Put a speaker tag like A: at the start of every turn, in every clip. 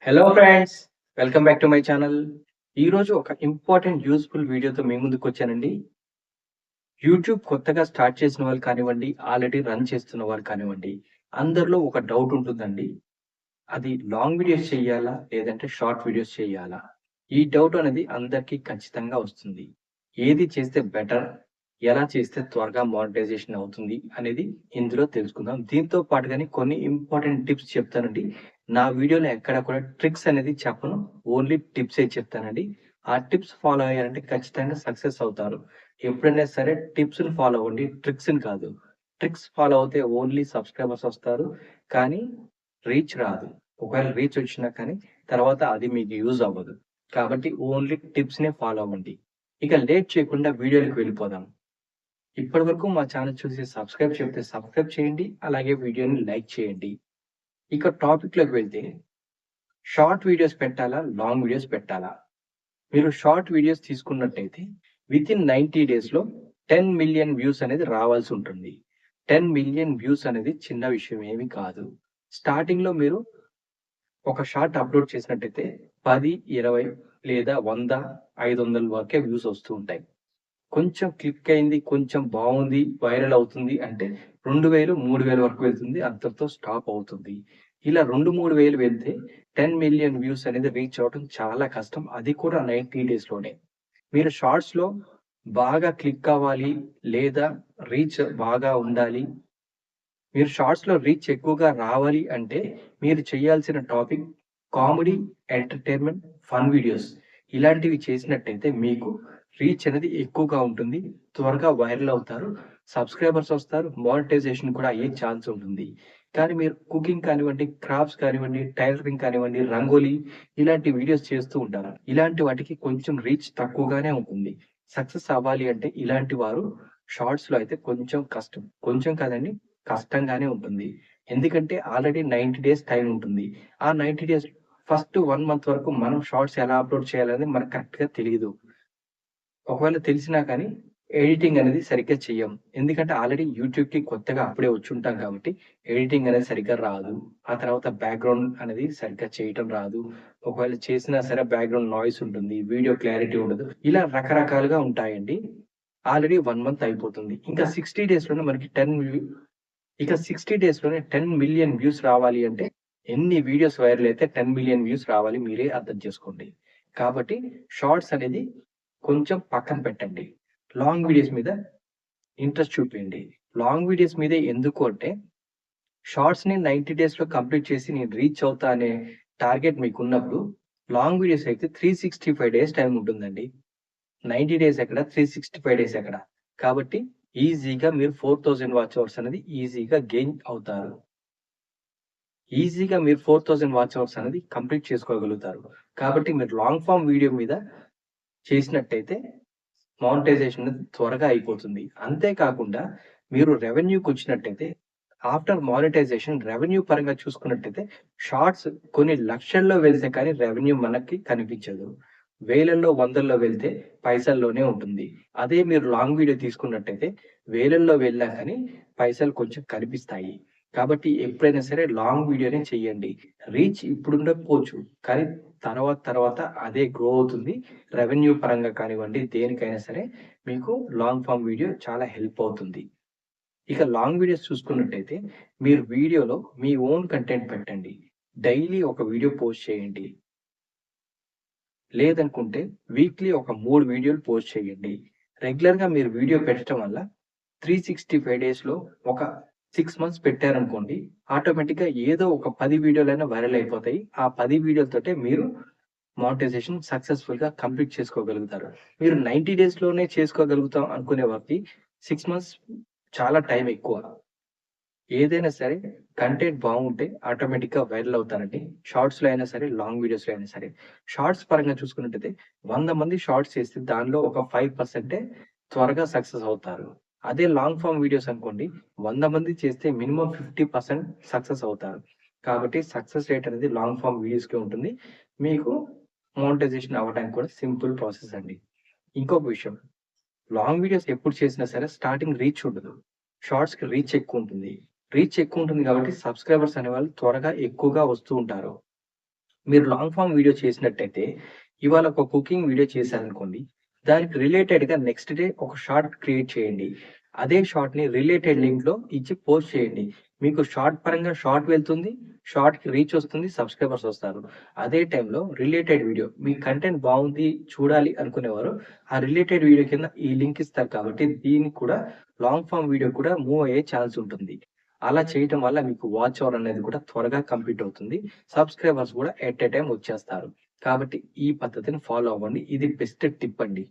A: Hello friends, welcome back to my channel. ఈరోజు ఒక important useful వీడియోతో మీ ముందుకు వచ్చానండి. యూట్యూబ్ కొత్తగా స్టార్ట్ చేసిన వాళ్ళు కానివ్వండి, ఆల్రెడీ రన్ చేస్తున్న వాళ్ళు కానివ్వండి, అందరిలో ఒక డౌట్ ఉంటుందండి. అది లాంగ్ వీడియోస్ చేయాలా? లేదంటే షార్ట్ వీడియోస్ చేయాలా? ఈ డౌట్ అనేది అందరికీ ఖచ్చితంగా వస్తుంది. ఏది చేస్తే బెటర్? ఎలా చేస్తే త్వరగా మానిటైజేషన్ అవుతుంది అనేది ఇందులో తెలుసుకుందాం. దీంతో పాటుగానే కొన్ని ఇంపార్టెంట్ టిప్స్ చెప్తానండి. నా వీడియోలో ఎక్కడ కూడా ట్రిక్స్ అనేది చెప్పను. ఓన్లీ టిప్సే చెప్తానండి. ఆ టిప్స్ ఫాలో అయ్యారంటే ఖచ్చితంగా సక్సెస్ అవుతారు. ఎప్పుడైనా సరే టిప్స్‌ని ఫాలో అవ్వండి. ట్రిక్స్‌ని కాదు. ట్రిక్స్ ఫాలో అవుతే ఓన్లీ సబ్‌స్క్రైబర్స్ వస్తారు. కానీ రీచ్ రాదు. ఒకవేళ రీచ్ వచ్చినా కానీ తర్వాత అది మీకు యూజ్ అవ్వదు. కాబట్టి ఓన్లీ టిప్స్‌నే ఫాలో అవ్వండి. ఇక లేట్ చేయకుండా వీడియో‌లోకి వెళ్ళిపోదాం. ఇప్పటివరకు మా ఛానల్ చూసి సబ్స్క్రైబ్ చేయండి. అలాగే వీడియోని లైక్ చేయండి. ఇక టాపిక్‌లోకి వెళ్తే షార్ట్ వీడియోస్ పెట్టాలా? లాంగ్ వీడియోస్ పెట్టాలా? మీరు షార్ట్ వీడియోస్ తీసుకున్నట్టయితే వితిన్ 90 డేస్‌లో 10,000,000 వ్యూస్ అనేది రావాల్సి ఉంటుంది. 10,000,000 వ్యూస్ అనేది చిన్న విషయం ఏమి కాదు. స్టార్టింగ్‌లో మీరు ఒక షార్ట్ అప్‌లోడ్ చేసినట్టయితే 10, 20 లేదా 100, 500 వరకే వ్యూస్ వస్తూ ఉంటాయి. కొంచెం క్లిక్ అయింది, కొంచెం బావుంది, వైరల్ అవుతుంది అంటే 2000, 3000 వరకు వెళ్తుంది. అంతటితో స్టాప్ అవుతుంది. ఇలా 2, 3000 వెళ్తే 10,000,000 వ్యూస్ అనేది రీచ్ అవ్వడం చాలా కష్టం. అది కూడా 90 డేస్‌లోనే. మీరు షార్ట్స్‌లో బాగా క్లిక్ అవ్వాలి లేదా రీచ్ బాగా ఉండాలి. మీరు షార్ట్స్‌లో రీచ్ ఎక్కువగా రావాలి అంటే మీరు చేయాల్సిన topic comedy, entertainment, fun videos. ఇలాంటివి చేసినట్టయితే మీకు రీచ్ అనేది ఎక్కువగా ఉంటుంది. త్వరగా వైరల్ అవుతారు. సబ్‌స్క్రైబర్స్ వస్తారు. మానిటైజేషన్ కూడా అయ్యే ఛాన్స్ ఉంటుంది. కానీ మీరు కుకింగ్ కానివ్వండి, క్రాఫ్ట్స్ కానివ్వండి, టైలరింగ్ కానివ్వండి, రంగోలీ ఇలాంటి వీడియోస్ చేస్తూ ఉంటారు. ఇలాంటి వాటికి కొంచెం రీచ్ తక్కువగానే ఉంటుంది. సక్సెస్ అవ్వాలి అంటే ఇలాంటి వారు షార్ట్స్‌లో అయితే కొంచెం కష్టం. కొంచెం కాదండి, కష్టంగానే ఉంటుంది. ఎందుకంటే ఆల్రెడీ 90 డేస్ టైమ్ ఉంటుంది. ఆ 90 డేస్ ఫస్ట్ 1 మంత్ వరకు మనం షార్ట్స్ ఎలా అప్‌లోడ్ చేయాలనేది మనకు కరెక్ట్‌గా తెలీదు. ఒకవేళ తెలిసినా కానీ ఎడిటింగ్ అనేది సరిగ్గా చెయ్యం. ఎందుకంటే ఆల్రెడీ యూట్యూబ్‌కి కొత్తగా అప్పుడే వచ్చుంటాం కాబట్టి ఎడిటింగ్ అనేది సరిగ్గా రాదు. ఆ తర్వాత బ్యాక్‌గ్రౌండ్ అనేది సరిగ్గా చేయటం రాదు. ఒకవేళ చేసినా సరే బ్యాక్‌గ్రౌండ్ నాయిస్ ఉంటుంది. వీడియో క్లారిటీ ఉండదు. ఇలా రకరకాలుగా ఉంటాయండి. ఆల్రెడీ 1 మంత్ అయిపోతుంది. ఇంకా 60 డేస్‌లోనే మనకి 60 డేస్‌లోనే 10,000,000 వ్యూస్ రావాలి అంటే ఎన్ని వీడియోస్ వైరల్ అయితే 10,000,000 వ్యూస్ రావాలి మీరే అర్థం చేసుకోండి. కాబట్టి షార్ట్స్ అనేది కొంచెం పక్కన పెట్టండి. లాంగ్ వీడియోస్ మీద ఇంట్రెస్ట్ చూపియండి. లాంగ్ వీడియోస్ మీదే ఎందుకు అంటే షార్ట్స్‌ని 90 డేస్‌లో కంప్లీట్ చేసి నేను రీచ్ అవుతా అనే టార్గెట్ మీకున్నప్పుడు లాంగ్ వీడియోస్ అయితే 365 డేస్ టైమ్ ఉంటుందండి. 90 డేస్ ఎక్కడ, 365 డేస్ ఎక్కడ. కాబట్టి ఈజీగా మీరు 4000 వాచ్ అవర్స్ అనేది ఈజీగా గెయిన్ అవుతారు. ఈజీగా మీరు 4000 వాచ్ అవర్స్ అనేది కంప్లీట్ చేసుకోగలుగుతారు. కాబట్టి మీరు లాంగ్ ఫార్మ్ వీడియో మీద చేసినట్టయితే మానిటైజేషన్ అనేది త్వరగా అయిపోతుంది. అంతే కాకుండా మీరు రెవెన్యూకొచ్చినట్టయితే ఆఫ్టర్ మానిటైజేషన్ రెవెన్యూ పరంగా చూసుకున్నట్టయితే షార్ట్స్ కొన్ని లక్షల్లో వెళ్తే కానీ రెవెన్యూ మనకి కనిపించదు. వేలల్లో, వందల్లో వెళ్తే పైసల్లోనే ఉంటుంది. అదే మీరు లాంగ్ వీడియో తీసుకున్నట్టయితే వేలల్లో వెళ్ళినా కానీ పైసలు కొంచెం కనిపిస్తాయి. కాబట్టి ఎప్పుడైనా సరే లాంగ్ వీడియోనే చెయ్యండి. రీచ్ ఇప్పుడుండకపోవచ్చు. కానీ తర్వాత తర్వాత అదే గ్రో అవుతుంది. రెవెన్యూ పరంగా కానివ్వండి, దేనికైనా సరే మీకు లాంగ్ ఫార్మ్ వీడియో చాలా హెల్ప్ అవుతుంది. ఇక లాంగ్ వీడియోస్ చూసుకున్నట్టయితే మీరు వీడియోలో మీ ఓన్ కంటెంట్ పెట్టండి. డైలీ ఒక వీడియో పోస్ట్ చేయండి. లేదనుకుంటే వీక్లీ ఒక 3 వీడియోలు పోస్ట్ చేయండి. రెగ్యులర్‌గా మీరు వీడియో పెట్టడం వల్ల 365 డేస్‌లో ఒక 6 మంత్స్ పెట్టారనుకోండి, ఆటోమేటిక్‌గా ఏదో ఒక 10 వీడియోలైనా వైరల్ అయిపోతాయి. ఆ 10 వీడియోలతోటే మీరు మానిటైజేషన్ సక్సెస్‌ఫుల్‌గా కంప్లీట్ చేసుకోగలుగుతారు. మీరు 90 డేస్‌లోనే చేసుకోగలుగుతాం అనుకునే వారికి 6 మంత్స్ చాలా టైం ఎక్కువ. ఏదైనా సరే కంటెంట్ బాగుంటే ఆటోమేటిక్‌గా వైరల్ అవుతారండి. షార్ట్స్‌లో అయినా సరే, లాంగ్ వీడియోస్‌లో అయినా సరే. షార్ట్స్ పరంగా చూసుకున్నట్టయితే 100 మంది షార్ట్స్ చేస్తే దానిలో ఒక 5% త్వరగా సక్సెస్ అవుతారు. అదే లాంగ్ ఫార్మ్ వీడియోస్ అనుకోండి 100 మంది చేస్తే మినిమమ్ 50% సక్సెస్ అవుతారు. కాబట్టి సక్సెస్ రేట్ అనేది లాంగ్ ఫార్మ్ వీడియోస్‌కే ఉంటుంది. మీకు మోనిటైజేషన్ అవ్వడానికి కూడా సింపుల్ ప్రాసెస్ అండి. ఇంకొక విషయం లాంగ్ వీడియోస్ ఎప్పుడు చేసినా సరే స్టార్టింగ్ రీచ్ ఉండదు. షార్ట్స్‌కి రీచ్ ఎక్కువుంటుంది. రీచ్ ఎక్కువుంటుంది కాబట్టి సబ్‌స్క్రైబర్స్ అనేవాళ్ళు త్వరగా ఎక్కువగా వస్తూ ఉంటారు. మీరు లాంగ్ ఫార్మ్ వీడియో చేసినట్టయితే, ఇవాళ ఒక కుకింగ్ వీడియో చేశారనుకోండి, దానికి రిలేటెడ్‌గా నెక్స్ట్ డే ఒక షార్ట్ క్రియేట్ చేయండి. అదే షార్ట్‌ని రిలేటెడ్ లింక్‌లో ఇచ్చి పోస్ట్ చేయండి. మీకు షార్ట్ పరంగా షార్ట్ వెళ్తుంది. షార్ట్‌కి రీచ్ వస్తుంది. సబ్‌స్క్రైబర్స్ వస్తారు. అదే టైంలో రిలేటెడ్ వీడియో మీ కంటెంట్ బాగుంది చూడాలి అనుకునేవారు ఆ రిలేటెడ్ వీడియో కింద ఈ లింక్ ఇస్తారు కాబట్టి దీనికి కూడా లాంగ్ ఫార్మ్ వీడియో కూడా మూవ్ అయ్యే ఛాన్స్ ఉంటుంది. అలా చేయటం వల్ల మీకు వాచ్ అవర్ అనేది కూడా త్వరగా కంప్లీట్ అవుతుంది. సబ్‌స్క్రైబర్స్ కూడా ఎట్ ఎ టైమ్ వచ్చేస్తారు. కాబట్టి ఈ పద్ధతిని ఫాలో అవ్వండి. ఇది బెస్ట్ టిప్ అండి.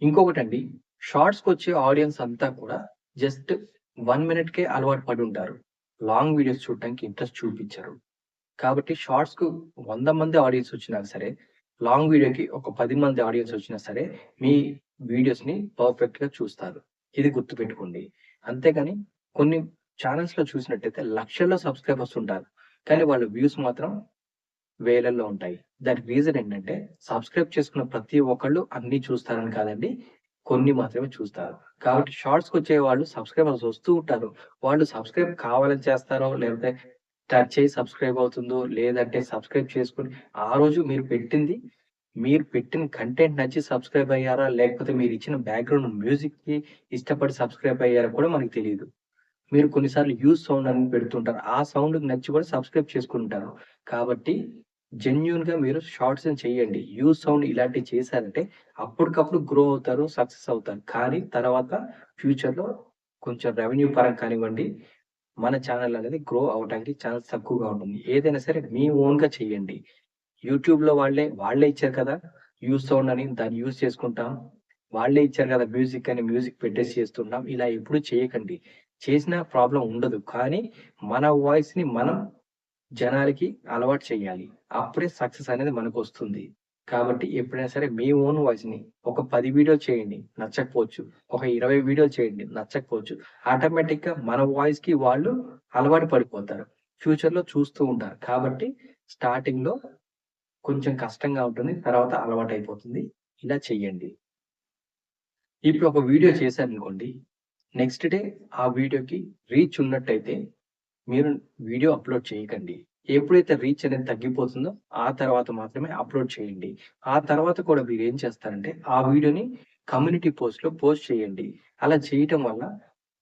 A: ఇంకొకటండి, షార్ట్స్‌కొచ్చే ఆడియన్స్ అంతా కూడా జస్ట్ 1 మినిట్‌కే అలవాటు పడుంటారు. లాంగ్ వీడియోస్ చూడటానికి ఇంట్రెస్ట్ చూపించరు. కాబట్టి షార్ట్స్‌కు 100 మంది ఆడియన్స్ వచ్చినా సరే, లాంగ్ వీడియోకి ఒక 10 మంది ఆడియన్స్ వచ్చినా సరే, మీ వీడియోస్‌ని పర్ఫెక్ట్‌గా చూస్తారు. ఇది గుర్తుపెట్టుకోండి. అంతేగాని కొన్ని ఛానెల్స్‌లో చూసినట్టయితే లక్షల్లో సబ్‌స్క్రైబర్స్ ఉంటారు. కానీ వాళ్ళ వ్యూస్ మాత్రం వేలల్లో ఉంటాయి. దానికి రీజన్ ఏంటంటే, సబ్‌స్క్రైబ్ చేసుకున్న ప్రతి ఒక్కళ్ళు అన్నీ చూస్తారని కాదండి. కొన్ని మాత్రమే చూస్తారు. కాబట్టి షార్ట్స్‌కొచ్చే వాళ్ళు సబ్‌స్క్రైబర్స్ వస్తూ ఉంటారు. వాళ్ళు సబ్‌స్క్రైబ్ కావాలని చేస్తారో, లేకపోతే టచ్ అయ్యి సబ్‌స్క్రైబ్ అవుతుందో, లేదంటే సబ్‌స్క్రైబ్ చేసుకొని ఆ రోజు మీరు పెట్టిన కంటెంట్ నచ్చి సబ్‌స్క్రైబ్ అయ్యారా? లేకపోతే మీరిచ్చిన బ్యాక్‌గ్రౌండ్ మ్యూజిక్‌కి ఇష్టపడి సబ్‌స్క్రైబ్ అయ్యారా కూడా మనకు తెలీదు. మీరు కొన్నిసార్లు యూజ్ సౌండ్ అని పెడుతుంటారు. ఆ సౌండ్‌కి నచ్చి కూడా సబ్‌స్క్రైబ్ చేసుకుంటారు. కాబట్టి జెన్యూన్‌గా మీరు షార్ట్స్‌ని చేయండి. యూజ్ సౌండ్ ఇలాంటివి చేశారంటే అప్పటికప్పుడు గ్రో అవుతారు, సక్సెస్ అవుతారు. కానీ తర్వాత ఫ్యూచర్‌లో కొంచెం రెవెన్యూ పరంగా కానివ్వండి, మన ఛానెల్ అనేది గ్రో అవ్వటానికి ఛాన్స్ తక్కువగా ఉంటుంది. ఏదైనా సరే మీ ఓన్‌గా చేయండి. యూట్యూబ్‌లో వాళ్ళే ఇచ్చారు కదా! యూజ్ సౌండ్ అని దాన్ని యూజ్ చేసుకుంటాం. వాళ్ళే ఇచ్చారు కదా! మ్యూజిక్ అని మ్యూజిక్ పెట్టేసి చేస్తుంటాం. ఇలా ఎప్పుడు చేయకండి. చేసినా ప్రాబ్లమ్ ఉండదు. కానీ మన వాయిస్‌ని మనం జనాలకి అలవాటు చేయాలి. అప్పుడే సక్సెస్ అనేది మనకొస్తుంది. కాబట్టి ఎప్పుడైనా సరే మీ ఓన్ వాయిస్‌ని ఒక 10 వీడియోలు చేయండి. నచ్చకపోవచ్చు. ఒక 20 వీడియోలు చేయండి. నచ్చకపోవచ్చు. ఆటోమేటిక్‌గా మన వాయిస్‌కి వాళ్ళు అలవాటు పడిపోతారు. ఫ్యూచర్‌లో చూస్తూ ఉంటారు. కాబట్టి స్టార్టింగ్‌లో కొంచెం కష్టంగా ఉంటుంది. తర్వాత అలవాటయిపోతుంది. ఇలా చెయ్యండి. ఇప్పుడు ఒక వీడియో చేశారనుకోండి. నెక్స్ట్ డే ఆ వీడియోకి రీచ్ ఉన్నట్టయితే మీరు వీడియో అప్‌లోడ్ చేయకండి. ఎప్పుడైతే రీచ్ అనేది తగ్గిపోతుందో, ఆ తర్వాత మాత్రమే అప్‌లోడ్ చేయండి. ఆ తర్వాత కూడా మీరేం చేస్తారంటే, ఆ వీడియోని కమ్యూనిటీ పోస్ట్‌లో పోస్ట్ చేయండి. అలా చేయటం వల్ల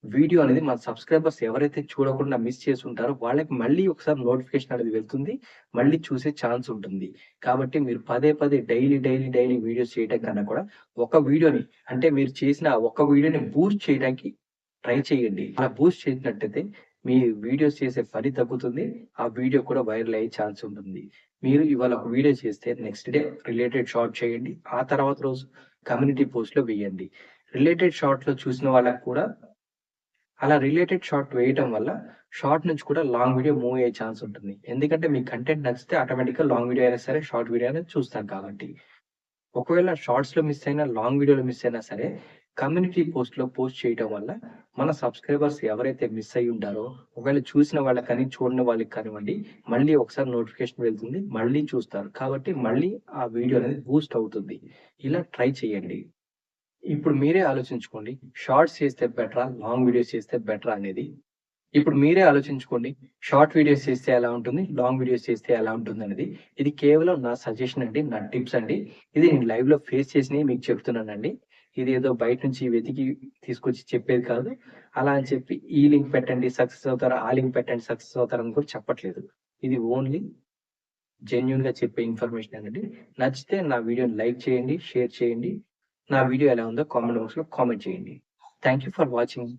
A: వీడియో అనేది మన సబ్‌స్క్రైబర్స్ ఎవరైతే చూడకుండా మిస్ చేసుంటారో, వాళ్ళకి మళ్ళీ ఒకసారి నోటిఫికేషన్ అనేది వెళ్తుంది. మళ్ళీ చూసే ఛాన్స్ ఉంటుంది. కాబట్టి మీరు పదే పదే డైలీ వీడియోస్ చేయటం కన్నా కూడా, ఒక వీడియోని అంటే మీరు చేసిన ఆ ఒక్క వీడియోని బూస్ట్ చేయడానికి ట్రై చేయండి. అలా బూస్ట్ చేసినట్టయితే మీ వీడియోస్ చేసే పని తగ్గుతుంది. ఆ వీడియో కూడా వైరల్ అయ్యే ఛాన్స్ ఉంటుంది. మీరు ఇవాళ ఒక వీడియో చేస్తే నెక్స్ట్ డే రిలేటెడ్ షార్ట్ చేయండి. ఆ తర్వాత రోజు కమ్యూనిటీ పోస్ట్‌లో వేయండి. రిలేటెడ్ షార్ట్‌లో చూసిన వాళ్ళకి కూడా అలా రిలేటెడ్ షార్ట్ వేయటం వల్ల షార్ట్ నుంచి కూడా లాంగ్ వీడియో మూవ్ అయ్యే ఛాన్స్ ఉంటుంది. ఎందుకంటే మీ కంటెంట్ నచ్చితే ఆటోమేటిక్‌గా లాంగ్ వీడియో అయినా సరే, షార్ట్ వీడియో అయినా చూస్తారు కాబట్టి. ఒకవేళ షార్ట్స్‌లో మిస్ అయినా, లాంగ్ వీడియోలో మిస్ అయినా సరే, కమ్యూనిటీ పోస్ట్‌లో పోస్ట్ చేయటం వల్ల మన సబ్‌స్క్రైబర్స్ ఎవరైతే మిస్ అయ్యుంటారో, ఒకవేళ చూసిన వాళ్ళకి కానీ, చూడని వాళ్ళకి కానివ్వండి, మళ్ళీ ఒకసారి నోటిఫికేషన్ వెళ్తుంది. మళ్ళీ చూస్తారు. కాబట్టి మళ్ళీ ఆ వీడియో అనేది బూస్ట్ అవుతుంది. ఇలా ట్రై చేయండి. ఇప్పుడు మీరే ఆలోచించుకోండి. షార్ట్స్ చేస్తే బెటరా? లాంగ్ వీడియోస్ చేస్తే బెటరా అనేది? ఇప్పుడు మీరే ఆలోచించుకోండి. షార్ట్ వీడియోస్ చేస్తే ఎలా ఉంటుంది? లాంగ్ వీడియోస్ చేస్తే ఎలా ఉంటుందనేది. ఇది కేవలం నా సజెషన్ అండి. నా టిప్స్ అండి. ఇది నేను లైవ్‌లో ఫేస్ చేసినయి మీకు చెప్తున్నానండి. ఇదేదో బయట నుంచి వెతికి తీసుకొచ్చి చెప్పేది కాదు. అలా అని చెప్పి ఈ లింక్ పెట్టండి సక్సెస్ అవుతారు. ఆ లింక్ పెట్టండి సక్సెస్ అవుతారని కూడా చెప్పట్లేదు. ఇది ఓన్లీ జెన్యూన్‌గా చెప్పే ఇన్ఫర్మేషనేనండి. నచ్చితే నా వీడియోని లైక్ చేయండి, షేర్ చేయండి. నా వీడియో ఎలా ఉందో కామెంట్ బాక్స్‌లో కామెంట్ చేయండి. Thank you for watching.